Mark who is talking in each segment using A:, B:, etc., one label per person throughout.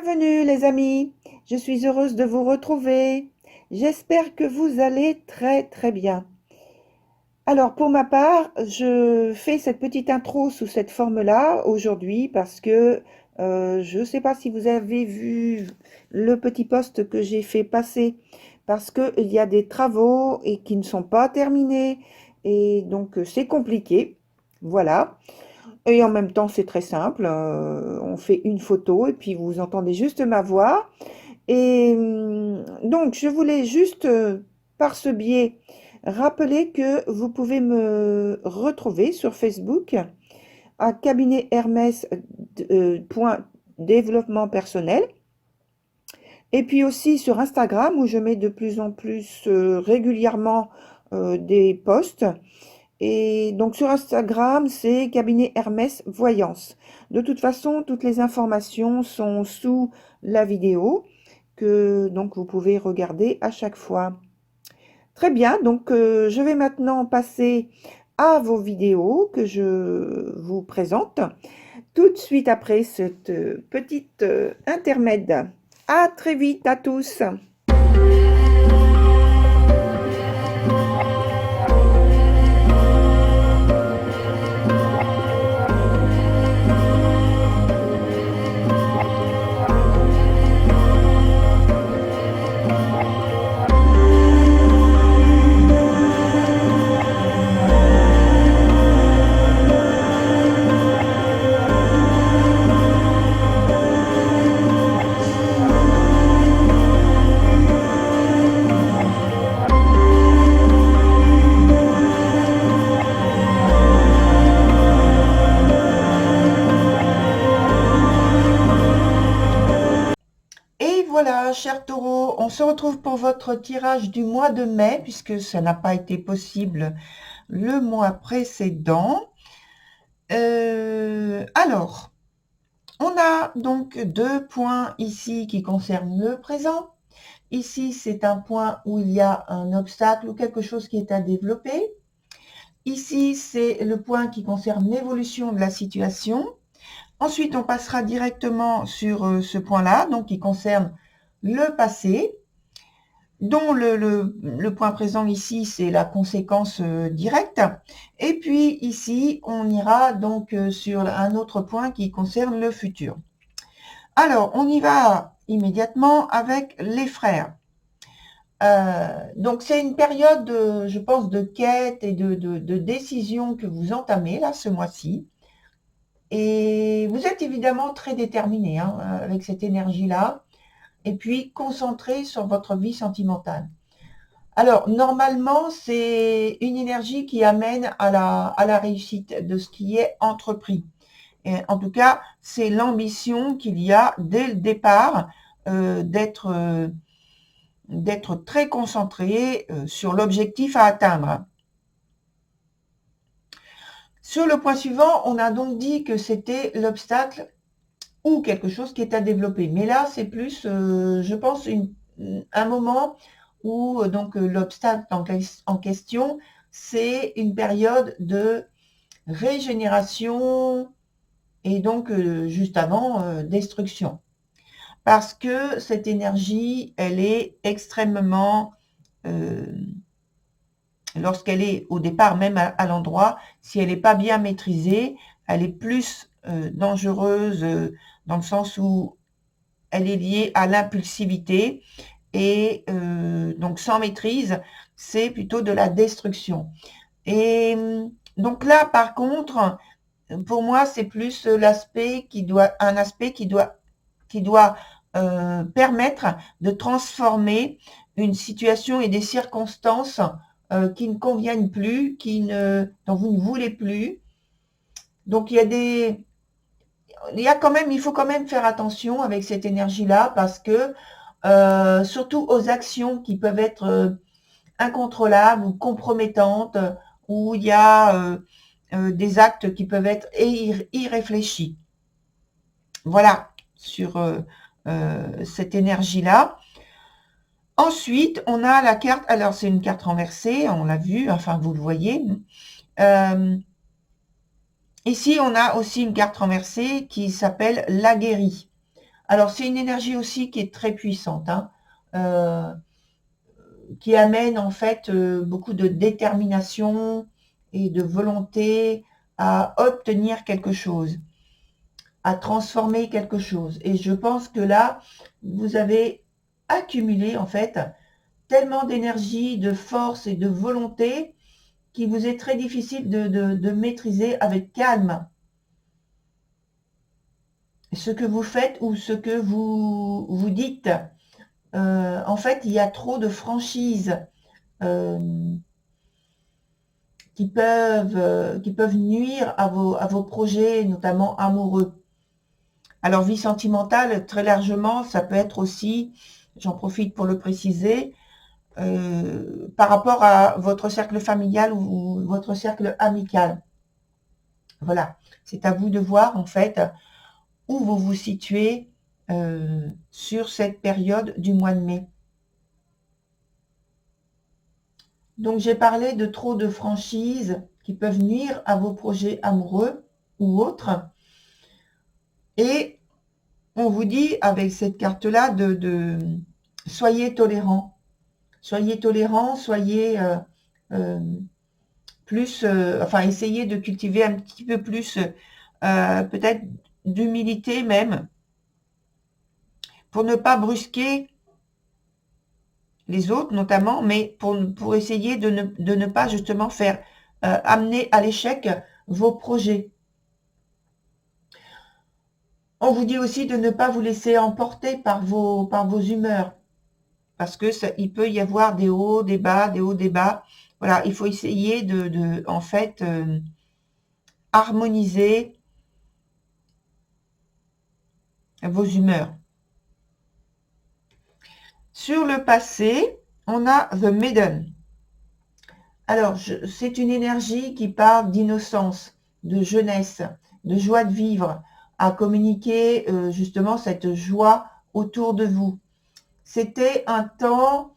A: Bienvenue les amis, je suis heureuse de vous retrouver. J'espère que vous allez très très bien. Alors pour ma part, je fais cette petite intro sous cette forme-là aujourd'hui parce que je ne sais pas si vous avez vu le petit post que j'ai fait passer parce qu'il y a des travaux et qui ne sont pas terminés et donc c'est compliqué. Voilà. Et en même temps, c'est très simple. On fait une photo et puis vous entendez juste ma voix. Et donc, je voulais juste, par ce biais, rappeler que vous pouvez me retrouver sur Facebook à cabinet Hermès point développement personnel. Et puis aussi sur Instagram où je mets de plus en plus régulièrement des posts. Et donc sur Instagram, c'est cabinet Hermès Voyance. De toute façon, toutes les informations sont sous la vidéo que donc vous pouvez regarder à chaque fois. Très bien, donc je vais maintenant passer à vos vidéos que je vous présente tout de suite après cette petite intermède. À très vite à tous. Et voilà, chers taureaux, on se retrouve pour votre tirage du mois de mai, puisque ça n'a pas été possible le mois précédent. Alors, on a donc 2 points ici qui concernent le présent. Ici, c'est un point où il y a un obstacle ou quelque chose qui est à développer. Ici, c'est le point qui concerne l'évolution de la situation. Ensuite, on passera directement sur ce point-là, donc qui concerne le passé, dont le point présent ici, c'est la conséquence directe. Et puis ici, on ira donc sur un autre point qui concerne le futur. Alors, on y va immédiatement avec les frères. Donc, c'est une période, je pense, de quête et de décision que vous entamez là ce mois-ci. Et vous êtes évidemment très déterminé hein, avec cette énergie-là. Et puis, concentré sur votre vie sentimentale. Alors, normalement, c'est une énergie qui amène à la réussite de ce qui est entrepris. Et en tout cas, c'est l'ambition qu'il y a dès le départ d'être très concentré sur l'objectif à atteindre. Sur le point suivant, on a donc dit que c'était l'obstacle ou quelque chose qui est à développer. Mais là, c'est plus, je pense, un moment où donc l'obstacle en question, c'est une période de régénération et donc juste avant destruction. Parce que cette énergie, elle est extrêmement, lorsqu'elle est au départ même à l'endroit, si elle n'est pas bien maîtrisée, elle est plus dangereuse dans le sens où elle est liée à l'impulsivité et donc sans maîtrise, c'est plutôt de la destruction. Et donc là, par contre, pour moi, c'est plus un aspect qui doit permettre de transformer une situation et des circonstances qui ne conviennent plus, dont vous ne voulez plus. Donc il faut quand même faire attention avec cette énergie-là parce que surtout aux actions qui peuvent être incontrôlables ou compromettantes, où il y a des actes qui peuvent être irréfléchis. Voilà, sur cette énergie-là. Ensuite, on a la carte, alors c'est une carte renversée, on l'a vu, enfin vous le voyez. Ici, on a aussi une carte renversée qui s'appelle l'aguerri. Alors, c'est une énergie aussi qui est très puissante, hein, qui amène en fait beaucoup de détermination et de volonté à obtenir quelque chose, à transformer quelque chose. Et je pense que là, vous avez accumulé en fait tellement d'énergie, de force et de volonté qu'il vous est très difficile de maîtriser avec calme ce que vous faites ou ce que vous dites. En fait, il y a trop de franchises euh, qui peuvent nuire à vos projets, notamment amoureux. Alors, vie sentimentale, très largement, ça peut être aussi, j'en profite pour le préciser, par rapport à votre cercle familial ou votre cercle amical. Voilà, c'est à vous de voir en fait où vous vous situez sur cette période du mois de mai. Donc j'ai parlé de trop de franchises qui peuvent nuire à vos projets amoureux ou autres. Et on vous dit avec cette carte-là de soyez tolérants. Soyez tolérants, soyez plus, enfin essayez de cultiver un petit peu plus peut-être d'humilité même pour ne pas brusquer les autres notamment, mais pour essayer de ne pas justement faire amener à l'échec vos projets. On vous dit aussi de ne pas vous laisser emporter par vos humeurs, parce que il peut y avoir des hauts, des bas, des hauts, des bas. Voilà, il faut essayer en fait, harmoniser vos humeurs. Sur le passé, on a The Maiden. Alors, c'est une énergie qui parle d'innocence, de jeunesse, de joie de vivre, à communiquer justement cette joie autour de vous. C'était un temps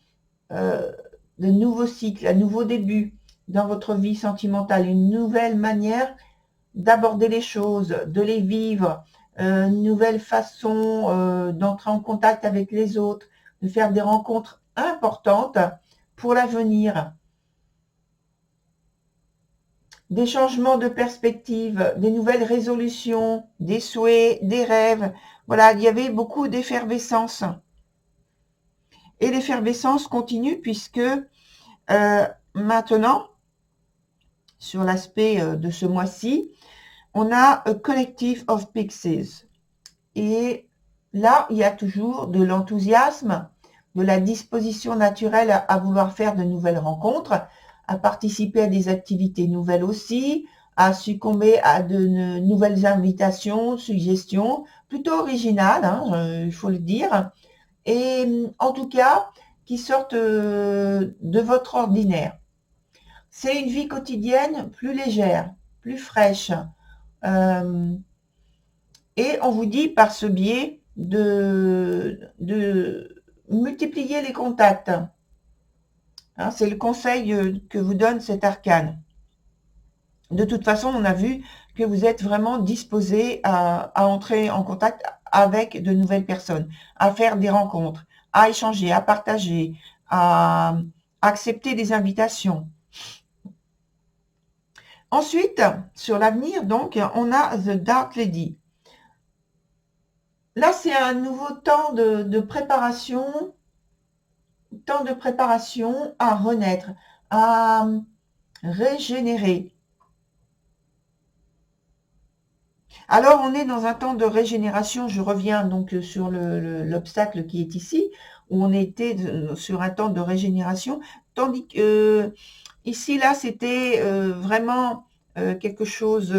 A: de nouveau cycle, un nouveau début dans votre vie sentimentale, une nouvelle manière d'aborder les choses, de les vivre, une nouvelle façon d'entrer en contact avec les autres, de faire des rencontres importantes pour l'avenir. Des changements de perspective, des nouvelles résolutions, des souhaits, des rêves. Voilà, il y avait beaucoup d'effervescence. Et l'effervescence continue puisque maintenant, sur l'aspect de ce mois-ci, on a A Collective of Pixies. Et là, il y a toujours de l'enthousiasme, de la disposition naturelle à vouloir faire de nouvelles rencontres, à participer à des activités nouvelles aussi, à succomber à de nouvelles invitations, suggestions, plutôt originales, hein, il faut le dire, et en tout cas, qui sortent de votre ordinaire. C'est une vie quotidienne plus légère, plus fraîche, et on vous dit par ce biais de multiplier les contacts. Hein, c'est le conseil que vous donne cet arcane. De toute façon, on a vu que vous êtes vraiment disposé à entrer en contact avec de nouvelles personnes, à faire des rencontres, à échanger, à partager, à accepter des invitations. Ensuite, sur l'avenir, donc, on a The Dark Lady. Là, c'est un nouveau temps de préparation à renaître, à régénérer. Alors, on est dans un temps de régénération. Je reviens donc sur l'obstacle qui est ici, où on était sur un temps de régénération, tandis que ici, là, c'était vraiment quelque chose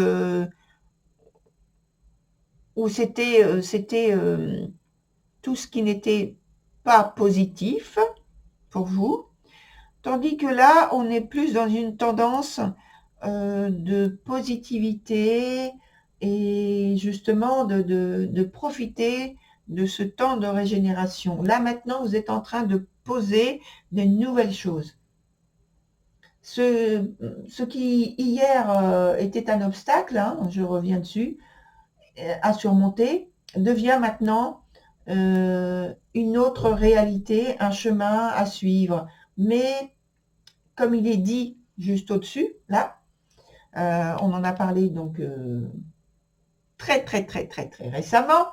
A: où c'était tout ce qui n'était pas positif pour vous. Tandis que là, on est plus dans une tendance de positivité et justement de profiter de ce temps de régénération. Là, maintenant, vous êtes en train de poser de nouvelles choses. Ce qui, hier, était un obstacle, hein, je reviens dessus, à surmonter, devient maintenant une autre réalité, un chemin à suivre. Mais comme il est dit juste au-dessus, là, on en a parlé donc très récemment.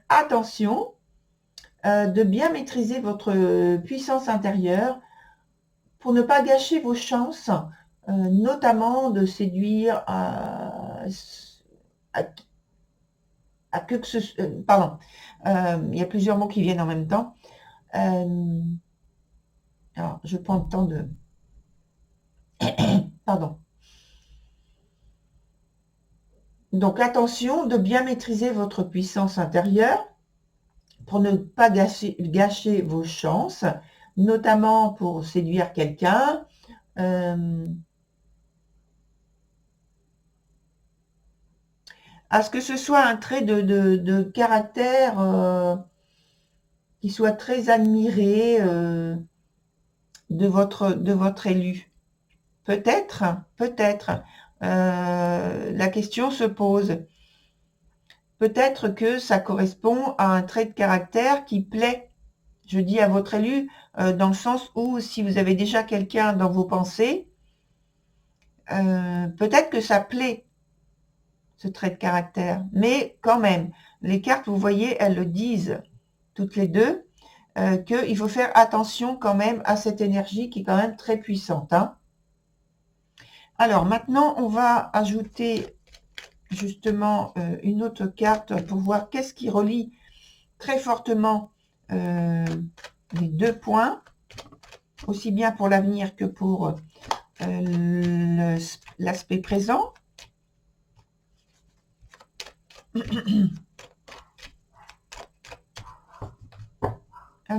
A: Attention, de bien maîtriser votre puissance intérieure pour ne pas gâcher vos chances, notamment de séduire à que ce pardon, il y a plusieurs mots qui viennent en même temps. Alors, je prends le temps de pardon. Donc, attention de bien maîtriser votre puissance intérieure pour ne pas gâcher vos chances, notamment pour séduire quelqu'un. À ce que ce soit un trait de caractère qui soit très admiré de votre élu. Peut-être, la question se pose. Peut-être que ça correspond à un trait de caractère qui plaît, je dis à votre élu, dans le sens où si vous avez déjà quelqu'un dans vos pensées, peut-être que ça plaît, ce trait de caractère. Mais quand même, les cartes, vous voyez, elles le disent toutes les deux, qu'il faut faire attention quand même à cette énergie qui est quand même très puissante. Hein. Alors maintenant, on va ajouter justement une autre carte pour voir qu'est-ce qui relie très fortement les 2 points, aussi bien pour l'avenir que pour l'aspect présent.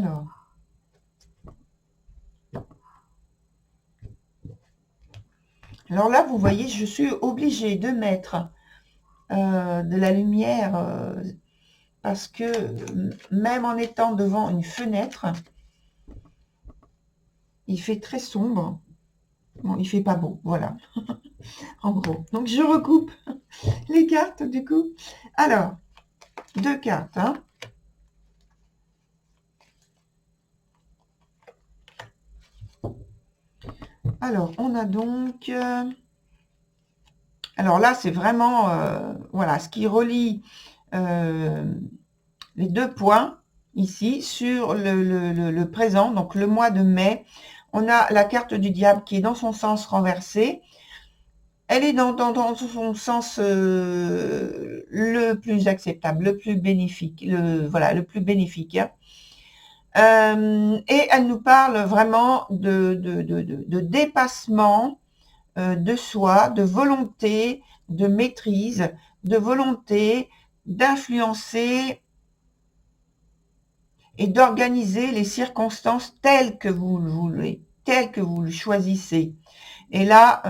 A: Alors là, vous voyez, je suis obligée de mettre de la lumière parce que même en étant devant une fenêtre, il fait très sombre. Bon, il fait pas beau, voilà, en gros. Donc, je recoupe les cartes, du coup. Alors, 2 cartes, hein. Alors, on a donc... alors là, c'est vraiment, voilà, ce qui relie les 2 points, ici, sur le présent, donc le mois de mai. On a la carte du diable qui est dans son sens renversé. Elle est dans son sens le plus acceptable, le plus bénéfique, le plus bénéfique. Et elle nous parle vraiment de dépassement de soi, de volonté, de maîtrise, de volonté d'influencer et d'organiser les circonstances telles que vous le voulez, telles que vous le choisissez. Et là,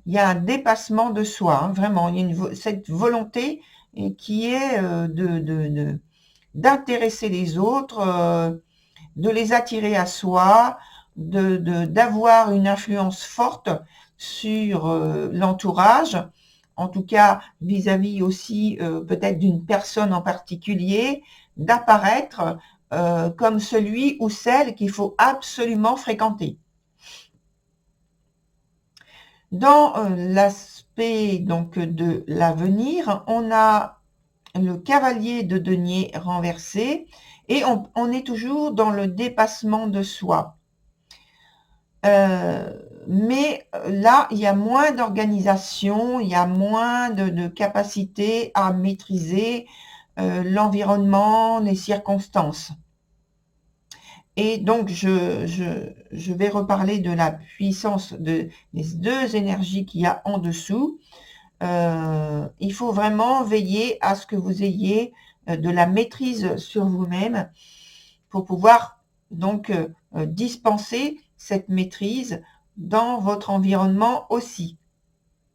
A: il y a un dépassement de soi, hein, vraiment. Il y a cette volonté qui est d'intéresser les autres, de les attirer à soi, d'avoir une influence forte sur l'entourage, en tout cas vis-à-vis aussi peut-être d'une personne en particulier, d'apparaître comme celui ou celle qu'il faut absolument fréquenter. Dans l'aspect donc de l'avenir, on a le cavalier de denier renversé et on est toujours dans le dépassement de soi. Mais là, il y a moins d'organisation, il y a moins de capacité à maîtriser l'environnement, les circonstances. Et donc, je vais reparler de la puissance des 2 énergies qu'il y a en dessous. Il faut vraiment veiller à ce que vous ayez de la maîtrise sur vous-même pour pouvoir donc dispenser cette maîtrise dans votre environnement aussi,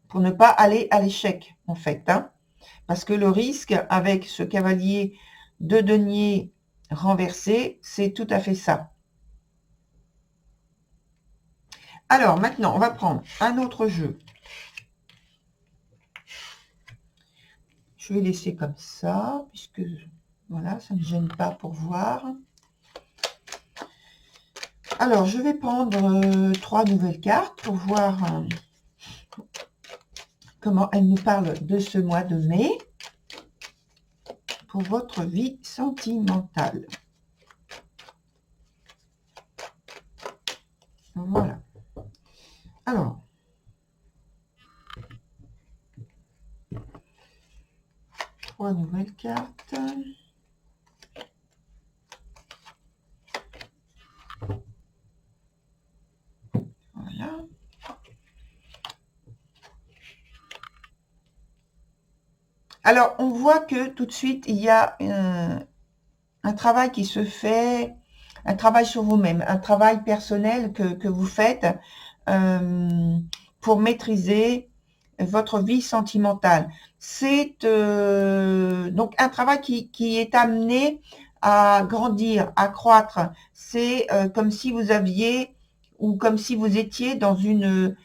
A: pour ne pas aller à l'échec en fait. Hein, parce que le risque avec ce cavalier de denier renversé, c'est tout à fait ça. Alors maintenant, on va prendre un autre jeu. Je vais laisser comme ça, puisque Voilà, ça ne gêne pas pour voir. Alors, je vais prendre 3 nouvelles cartes pour voir comment elles nous parlent de ce mois de mai pour votre vie sentimentale. Voilà. Alors, 3 nouvelles cartes. Voilà. Alors, on voit que tout de suite, il y a un travail qui se fait, un travail sur vous-même, un travail personnel que vous faites pour maîtriser votre vie sentimentale. C'est donc un travail qui est amené à grandir, à croître. C'est comme si vous aviez ou comme si vous étiez dans une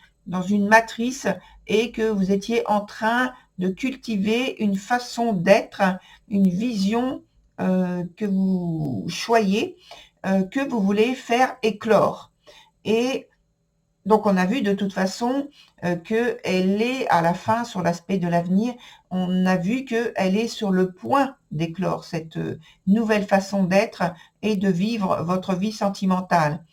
A: matrice et que vous étiez en train de cultiver une façon d'être, une vision que vous choyez, que vous voulez faire éclore. Et donc, on a vu de toute façon qu'elle est à la fin sur l'aspect de l'avenir. On a vu qu'elle est sur le point d'éclore, cette nouvelle façon d'être et de vivre votre vie sentimentale.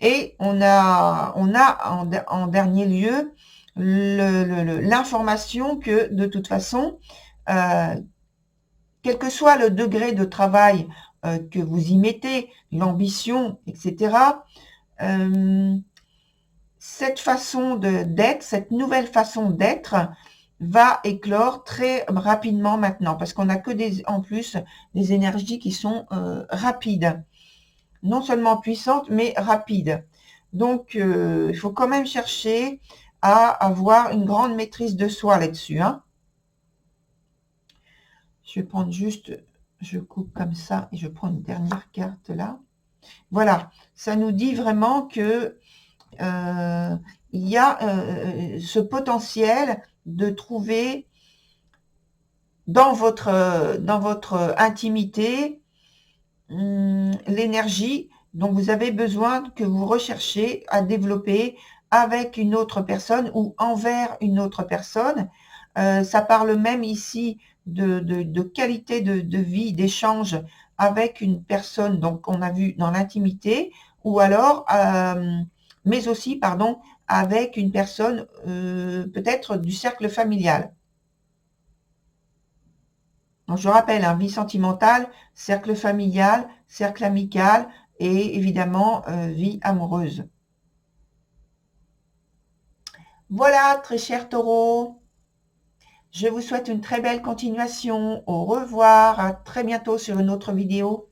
A: Et on a en dernier lieu l'information que de toute façon, quel que soit le degré de travail que vous y mettez, l'ambition, etc., cette façon d'être, cette nouvelle façon d'être va éclore très rapidement maintenant, parce qu'on n'a que en plus des énergies qui sont rapides, non seulement puissantes, mais rapides. Donc, il faut quand même chercher à avoir une grande maîtrise de soi là-dessus. Hein. Je vais prendre juste, je coupe comme ça et je prends une dernière carte là. Voilà, ça nous dit vraiment que il y a ce potentiel de trouver dans votre intimité l'énergie dont vous avez besoin, que vous recherchez à développer avec une autre personne ou envers une autre personne. Ça parle même ici de qualité de vie, d'échange avec une personne, donc on a vu dans l'intimité, ou alors, mais aussi, pardon, avec une personne peut-être du cercle familial. Donc je rappelle, vie sentimentale, cercle familial, cercle amical et évidemment vie amoureuse. Voilà, très cher Taureau. Je vous souhaite une très belle continuation. Au revoir, à très bientôt sur une autre vidéo.